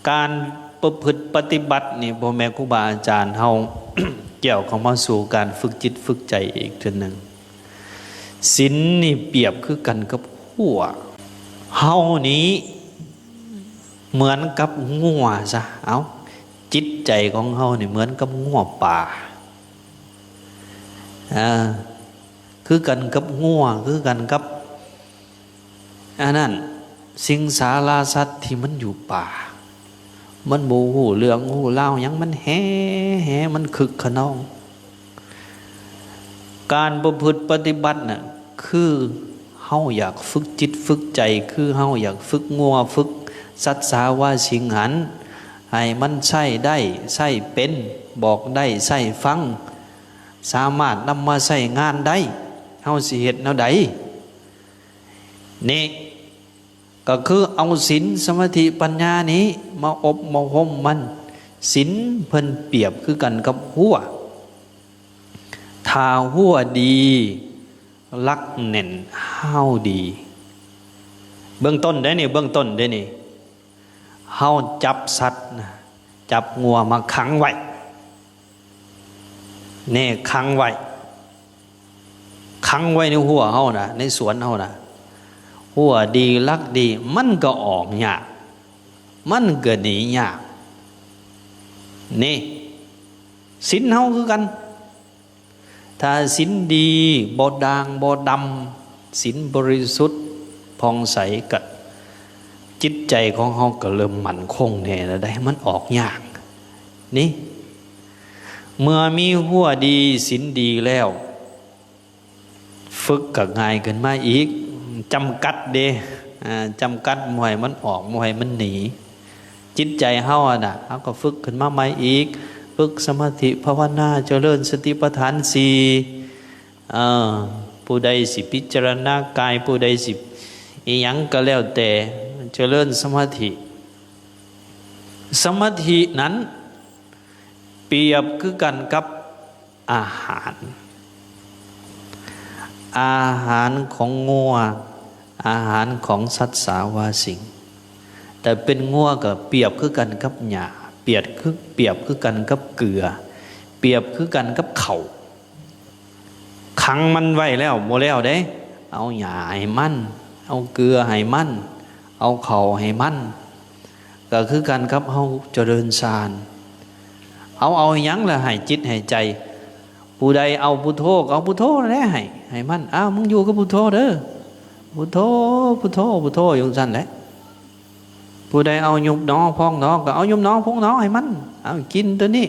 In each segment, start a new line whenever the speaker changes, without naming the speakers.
การประพฤติปฏิบัตินี่พ่อแม่ครูบาอาจารย์เฮา เกี่ยวเข้ามาสู่การฝึกจิตฝึกใจอีกทีหนึ่งศีลนี่เปรียบคือกันกับหัวเฮานี้เหมือนกับงัวซะเอาจิตใจของเฮานี่เหมือนกับงัวป่าคือกันกับงัวคือกันกับอันนั้นสิงสาราสัตว์ที่มันอยู่ป่ามันโมหูเรื่องหูเล่ายังมันแห่มันคึกขนองการประพฤติปฏิบัติน่ะคือเฮาอยากฝึกจิตฝึกใจคือเฮาอยากฝึกงัวฝึกสัตว์สาวาสิงหันให้มันใช้ได้ใช้เป็นบอกได้ใช้ฟังสามารถนำมาใช้งานได้เฮาสิเฮ็ดแนวใดนี่ก็คือเอาศีลสมาธิปัญญานี้มาอบมาห่มมันศีลเพิ่นเปรียบคือกันกับหัวถ้าหัวดีลักแน่นห้าวดีเบื้องต้นได้นี่เบื้องต้นได้นี่เฮาจับสัตว์จับงัวมาขังไว้นี่ขังไว้ในหัวเฮานะในสวนเฮานะหัวดีลักดีมันก็ออกยากมันก็หนียากนี่ศีลเฮาคือกันถ้าศีลดีบ่ด่างบ่ดำศีลบริสุทธิ์ผ่องใสกับจิตใจของเฮาก็เริ่มมั่นคงแน่แล้วได้มันออกยากนี่เมื่อมีหัวดีศีลดีแล้วฝึกก็ง่ายขึ้นมาอีกจำกัดเด้จำกัดมวยมันออกมวยมันหนีจิตใจเฮาน่ะเฮาก็ฝึกขึ้นมาใหม่อีกฝึกสมาธิภาวนาเจริญสติปัฏฐานสี่ผู้ใดสิพิจารณากายผู้ใดสิอีหยังก็แล้วแต่เจริญสมาธินั้นเปรียบคือกันกับอาหารของงัวอาหารของสัตว์สาวาสิงแต่เป็นงัวก็เปรียบคือกันกับหญ้าเปรียบคือกันกับเกลือเปรียบคือกันกับข้าวขังมันไว้แล้วบ่แล้วเด้เอาหญ้าให้มันเอาเกลือให้มันเอาข้าวให้มันก็คือกันกับเฮาเจริญฌานเอาหยังล่ะให้จิตให้ใจผู้ใดเอาพุทโธก็เอาพุทโธแหละให้มันมึงอยู่กับพุทโธเด้อพุทโธพุทโธพุทโธอยู่ซั่นแหละผู้ใดเอายุบหนอพองหนอก็เอายุบหนอพองหนอให้มันเอากินตัวนี้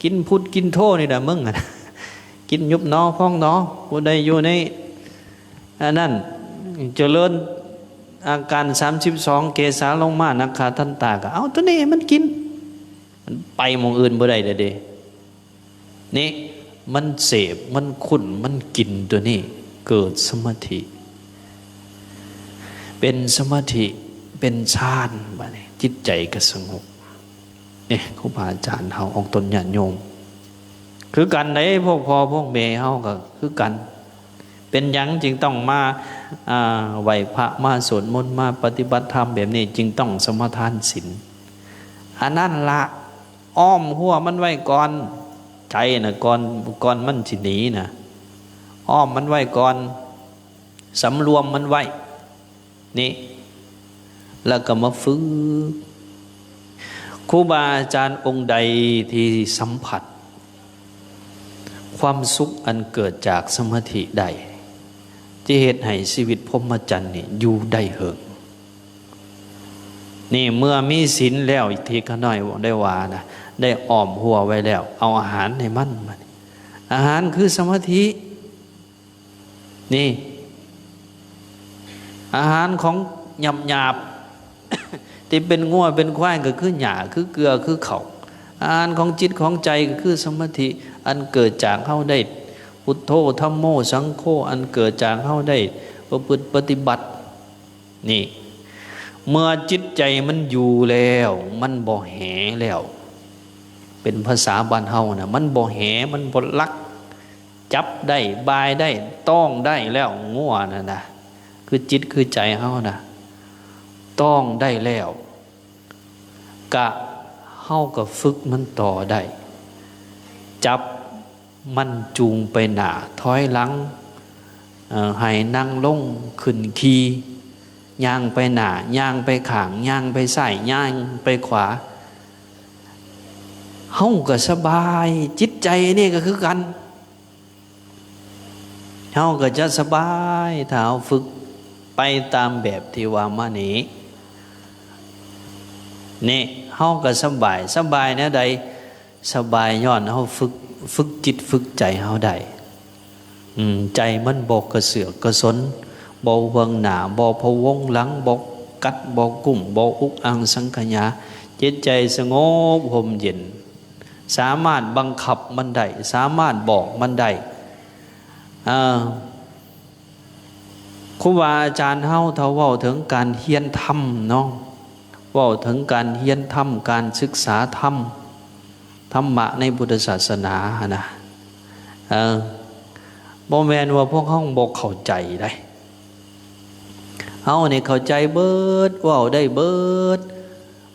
กินพุทกินโธนี่แหละมึงกินยุบหนอพองหนอผู้ใดอยู่ในนั่นเจริญอาการ32เกสาลงมานักขาทันตาก็เอาตัวนี้ให้มันกินมันไปหม้องอื่นบ่ได้เด้นี่มันเสพมันขุ่นมันกินตัวนี้เกิดสมาธิเป็นสมาธิเป็นฌานบัดนี้จิตใจก็สงบนี่ครูบาอาจารย์เฮาองค์ตนญาติโยมคือกันได้พวกพ่อพวกแม่เฮาก็คือกันเป็นหยังจึงต้องมาไหว้พระมาสวดมนต์มาปฏิบัติธรรมแบบนี้จึงต้องสมาทานศีลอันนั้นละอ้อมหัวมันไว้ก่อนใจนะก่อนมันสิหนีนะอ้อมมันไว้ก่อนสำรวมมันไว้นี่แล้วก็มาฝึกครูบาอาจารย์องค์ใดที่สัมผัสความสุขอันเกิดจากสมาธิใดจะเหตุให้ชีวิตพรหมจรรย์นี่อยู่ได้เหิงนี่เมื่อมีศีลแล้วอีกทีก็น้อยได้ว่านะได้อ้อมหัวไว้แล้วเอาอาหารให้มันอาหารคือสมาธินี่อาหารของหยาบที่เป็นงัวเป็นควายก็คือหญ้าคือเกลือคือข้าวอาหารของจิตของใจก็คือสมาธิอันเกิดจากเฮาได้พุทโธธัมโมสังโฆอันเกิดจากเฮาได้ประพฤติปฏิบัตินี่เมื่อจิตใจมันอยู่แล้วมันบ่แหแล้วเป็นภาษาบ้านเฮานะมันบ่แหมันบ่ลักจับได้บายได้ต้องได้แล้วงัวนั่นนะคือจิตคือใจเฮานะต้องได้แล้ว กะเฮาก็ฝึกมันต่อได้จับมันจูงไปหน้าถอยหลังให้นั่งลงขึ้นขี่ย่างไปหน้าย่างไปข้างย่างไปซ้ายย่างไปขวาเฮาก็สบายจิตใจนี่ก็คือกันเฮาก็จะสบายถ้าเฮาฝึกไปตามแบบที่ว่ามานี้นี่เฮาก็สบายแนวใดสบายย้อนเฮาฝึกจิตฝึกใจเฮาได้ใจมันบ่กระเสือกกระสนบ่เวิงหน้าบ่พะวงหลังบ่กัดบ่กุ้มบ่อุกอังสังขยาจิตใจสงบห่มเย็นสามารถบังคับมันได้สามารถบอกมันได้ครูบาอาจารย์เฮาเท่าเว้าถึงการเฮียนธรรมเนาะเว้าถึงการเฮียนธรรมการศึกษาธรรมธรรมะในพุทธศาสนานะบ่แม่นว่าพวกเฮาบ่เข้าใจได้เฮานี่เข้าใจเบิดเว้าได้เบิด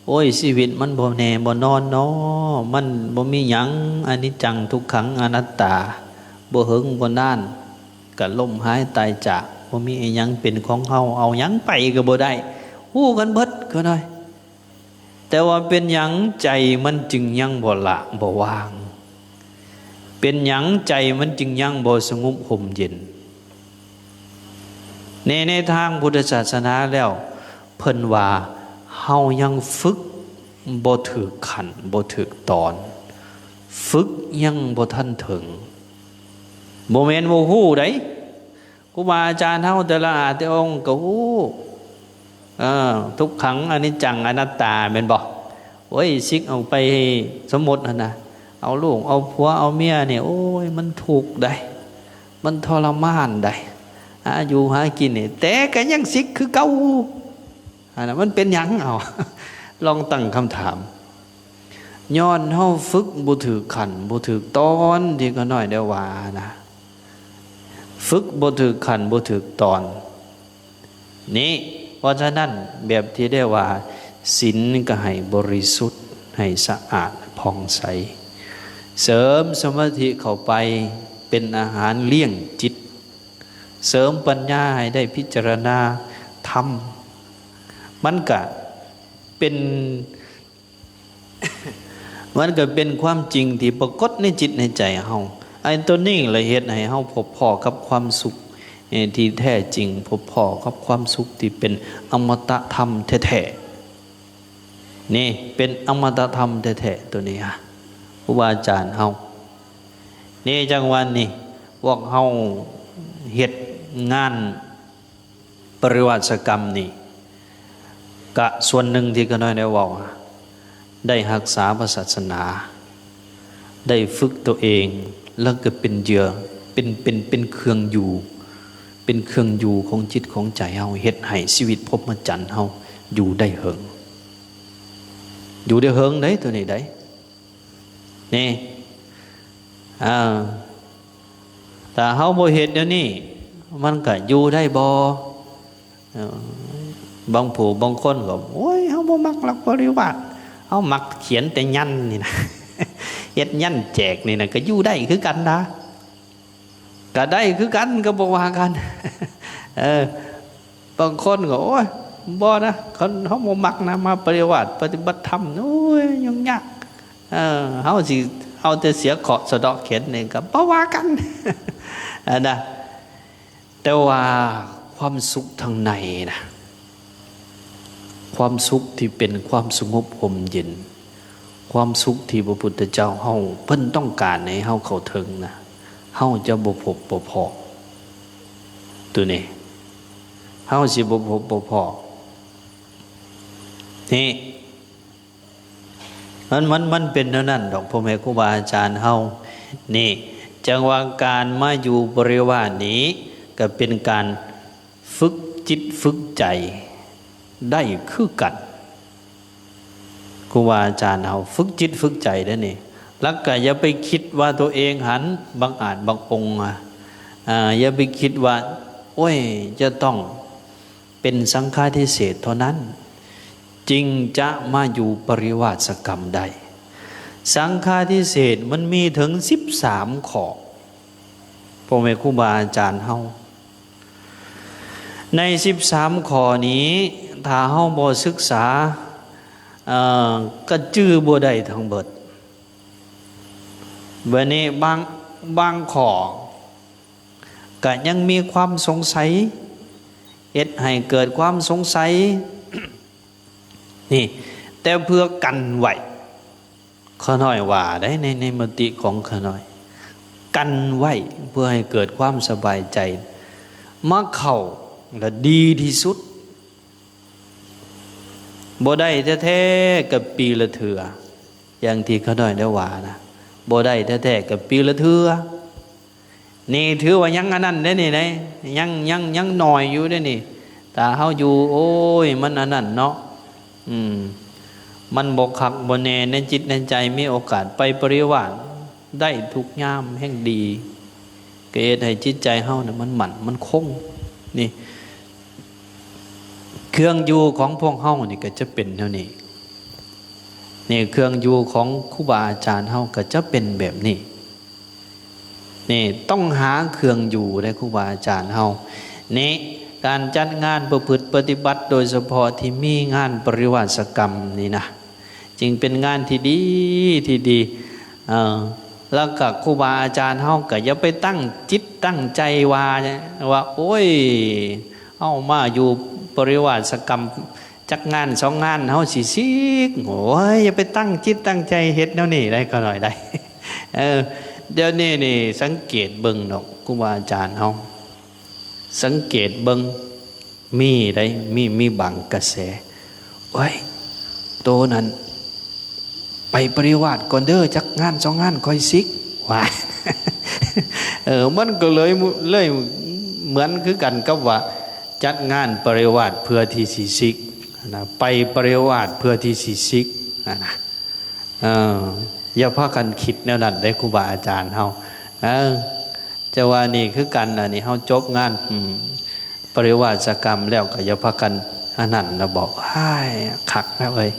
โอ้ยชีวิตมันบ่แน่บ่นอนเนาะมันบ่มีหยังอนิจจังทุกขังอนัตตาบ่หึงบ่นานก็ล้มหายตายจากบ่มีอีหยังเป็นของเฮาเอาหยังไปก็บ่ได้ฮู้กันเบิดก็ได้แต่ว่าเป็นหยังใจมันจึงยังบ่ละบ่วางเป็นหยังใจมันจึงยังบ่สงบห่มเย็นในทางพุทธศาสนาแล้วเพิ่นว่าเฮายังฝึกบ่ถึกขั้นบ่ถึกตอนฝึกยังบ่ทันถึงบ่แม่นบ่ฮู้ได้ครูบาอาจารย์เฮาแต่ละแต่องค์ก็ฮู้ทุกขังอนิจจังอนัตตาแม่นบ่โอ้ยซิกเอาไปสมมุตินะเอาลูกเอาผัวเอาเมียเนี่ยโอ้ยมันถูกได้มันทรมานได้อยู่หากินนี่แต่ก็ยังซิกคือเก่ามันเป็นหยังเอาลองตั้งคำถามย้อนเฮาฝึกบ่ถือขันบ่ถือตอนที่ก็น้อยได้ว่านะฝึกบ่ถือขันบ่ถือตอนนี่เพราะฉะนั้นแบบที่ได้ว่าศีลก็ให้บริสุทธิ์ให้สะอาดผ่องใสเสริมสมาธิเข้าไปเป็นอาหารเลี้ยงจิตเสริมปัญญาให้ได้พิจารณาธรรมมันก็เป็น มันก็เป็นความจริงที่ปรากฏในจิตในใจเฮาไอ้ตัวนี้ละเฮ็ดให้เฮาพบพ้อกับความสุขที่แท้จริงพบพ้อกับความสุขที่เป็นอมตะธรรมแท้ๆนี่เป็นอมตะธรรมแท้ๆตัวนี้ฮะครูบาอาจารย์เฮานี่จังวันนี้พวกเฮาเฮ็ดงานปริวัติกรรมนี่กะส่วนหนึ่งที่ก็น้อยได้เว้าได้รักษาศาสนาได้ฝึกตัวเองแล้วก็เป็นเหยื่อเป็นเครื่องอยู่เป็นเครื่องอยู่ของจิตของใจเฮาเฮ็ดให้ชีวิตพรหมจรรย์เฮาอยู่ได้เหิงอยู่ได้เหิงได้ตัวนี้ได้นี่แต่เฮาบ่เฮ็ดเดี๋ยวนี้มันก็อยู่ได้บ่บางผู้บางคนก็โอ้ยเฮาบ่มักหลักปริวัติเฮามักเขียนแต่ยันนี่นะเฮ็ดยันแจกนี่นะก็อยู่ได้คือกันนะก็ได้คือกันก็บ่ว่ากันบางคนก็โอ้ยบ่นะคนเฮาบ่มักนะมาปฏิวัติปฏิบัติธรรมโอ้ยยุ่งยากเฮาสิเอาแต่เสียเคราะห์สะเดาะเข็นนี่ก็บ่ว่ากันนะแต่ว่าความสุขทางในนะความสุขที่เป็นความสงบห่มเย็นความสุขที่พระพุทธเจ้าเฮาเพิ่นต้องการให้เฮาเข้าถึงนะเฮาจะบ่พบบ่พอตัวนี้เฮาสิบ่พบบ่พอนี่มันเป็นเท่านั้นดอกพ่อแม่ครูบาอาจารย์เฮานี่จังว่าการมาอยู่บริวารนี้ก็เป็นการฝึกจิตฝึกใจได้คือกันครูบาอาจารย์เฮาฝึกจิตฝึกใจได้นี่แล้วก็อย่าไปคิดว่าตัวเองหันบางอาจบางองค์อย่าไปคิดว่าโอ้ยจะต้องเป็นสังฆาทิเศษเท่านั้น จึงจะมาอยู่ปริวาสกรรมได้สังฆาทิเศษมันมีถึง13ข้อพ่อแม่ครูบาอาจารย์เฮาใน13ข้อนี้ถ้าเฮาบ่ศึกษาก็จื้อบ่ได้ทั้งเบิดวันนี้บางข้อก็ยังมีความสงสัยเอ็ดให้เกิดความสงสัยนี่แต่เพื่อกันไว้ข้าน้อยว่าได้ในมติของข้าน้อยกันไว้เพื่อให้เกิดความสบายใจมาเข้าและดีที่สุดบ่ได้แท้ๆกับปีละเถื่ออย่างที่ข้าน้อยได้ว่านะบ่ได้แท้ๆกับปีละเถื่อนี่ถือว่ายังอันนั้นได้นี่นะยังหน่อยอยู่ได้นี่แต่เฮาอยู่โอ้ยมันอันนั้นเนาะมันบกขักบนแน่ในจิตในใจมีโอกาสไปปริวาสได้ทุกยามแห่งดีเกิดให้จิตใจเฮาเนี่ยมันหมั่นมันคงนี่เครื่องอยู่ของพวกเฮานี่ก็จะเป็นเท่านี้นี่เครื่องอยู่ของครูบาอาจารย์เฮาก็จะเป็นแบบนี้นี่ต้องหาเครื่องอยู่ในครูบาอาจารย์เฮานี่การจัดงานประพฤติปฏิบัติโดยเฉพาะที่มีงานปริวาสกรรมนี่นะจึงเป็นงานที่ดีแล้วก็ครูบาอาจารย์เฮาก็อย่าไปตั้งจิตตั้งใจว่าโอ้ยเฮามาอยู่ปริวาสกรรมจักงานสองงานเฮาสิซิกโอ้ยอย่าไปตั้งจิตตั้งใจเฮ็ดแนวนี้ได้ก็หน่อยได้เดี๋ยวนี้นี่สังเกตเบิ่งดอกครูบาอาจารย์เฮาสังเกตเบิ่งมีได้มีบางกระแสโอ้ยโตนั้นไปปริวาสก่อนเด้อจักงานสองงานค่อยซิกว่ามันก็เลยเหมือนคือกันกับว่าจัดงานปริวาสเพื่อที่สิซิกนะไปปริวาสเพื่อที่สิซิกนะอย่าพากันคิดแนวนั้นได้ครูบาอาจารย์เฮาจะว่านี่คือกันนะนี่เฮาจบงานปริวาสกรรมแล้วก็อย่าพากันอันนั้นเราบอกให้ขักแล้วเลย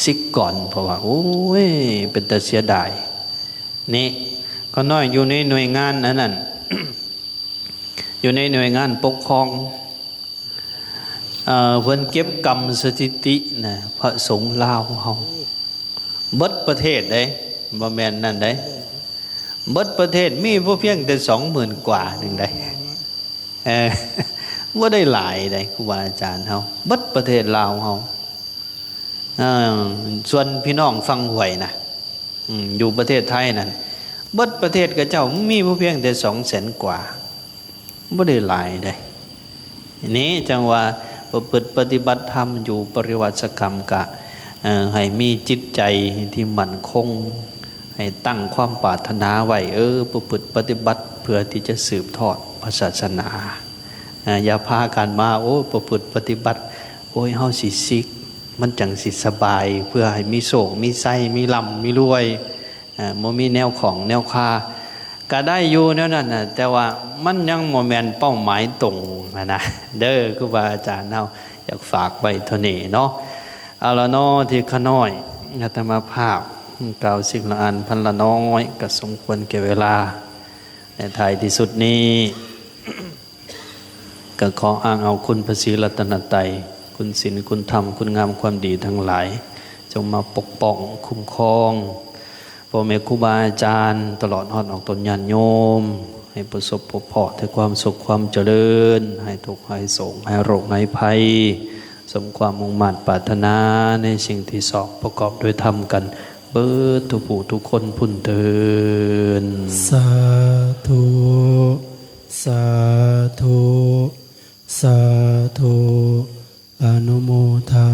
ซิกก่อนเพราะว่าโอ้ยเป็นแต่เสียดายนี่ก็น้อยอยู่ในหน่วยงานนั้น อยู่ในหน่วยงานปกครองเพิ่นเก็บกรรมสถิตินะพระสงฆ์ลาวเฮาเบิดประเทศได้บ่แม่นนั่นได้เบิดประเทศมีพวกเพียงแต่20,000 กว่าหนึ่งได้ว่าได้หลายได้ครูบาอาจารย์เฮาเบิดประเทศลาวเฮาส่วนพี่น้องฟังหวยนะอยู่ประเทศไทยนั่นเบิดประเทศกับเจ้ามีพวกเพียงแต่200,000 กว่าว่าได้หลายได้นี้จังว่าปฏิบัติธรรมอยู่ปริวัติกรรมกะให้มีจิตใจที่มั่นคงให้ตั้งความปรารถนาไว้ประพฤติปฏิบัติเพื่อที่จะสืบทอดพระศาสนาอย่าพากันมาประพฤติปฏิบัติโอ้ยเฮาสิซิกมันจังสิสบายเพื่อให้มีโศกมีไส้มีลำมีรวยบ่มีแนวของแนวคาก็ได้อยู่แนวนั้นนะแต่ว่ามันยังโมเมนต์เป้าหมายตรงนะเด้อครูบาอาจารย์เฮาอยากฝากไว้เท่านี้เนาะเอาละเนาะที่ข้าน้อยอาตมาภาพกล่าวสิ่งละอันพันละน้อยก็สมควรแก่เวลาในท้ายที่สุดนี้ ก็ขออ้างเอาคุณพระศรีรัตนตรัยคุณศีลคุณธรรมคุณงามความดีทั้งหลายจงมาปกป้องคุ้มครองพ่อแม่ครูบาอาจารย์ตลอดฮอดออกตนญาณโยมให้ประสบพบเพาะถึงความสุขความเจริญให้ทุกข์ให้โศกให้โรคให้ภัยสมความมุ่งมั่นปรารถนาในสิ่งที่สอบประกอบด้วยธรรมกันเบิดทุกผู้ทุกคนพุ่นเทิน
สาธุสาธุสาธุอนุโมทา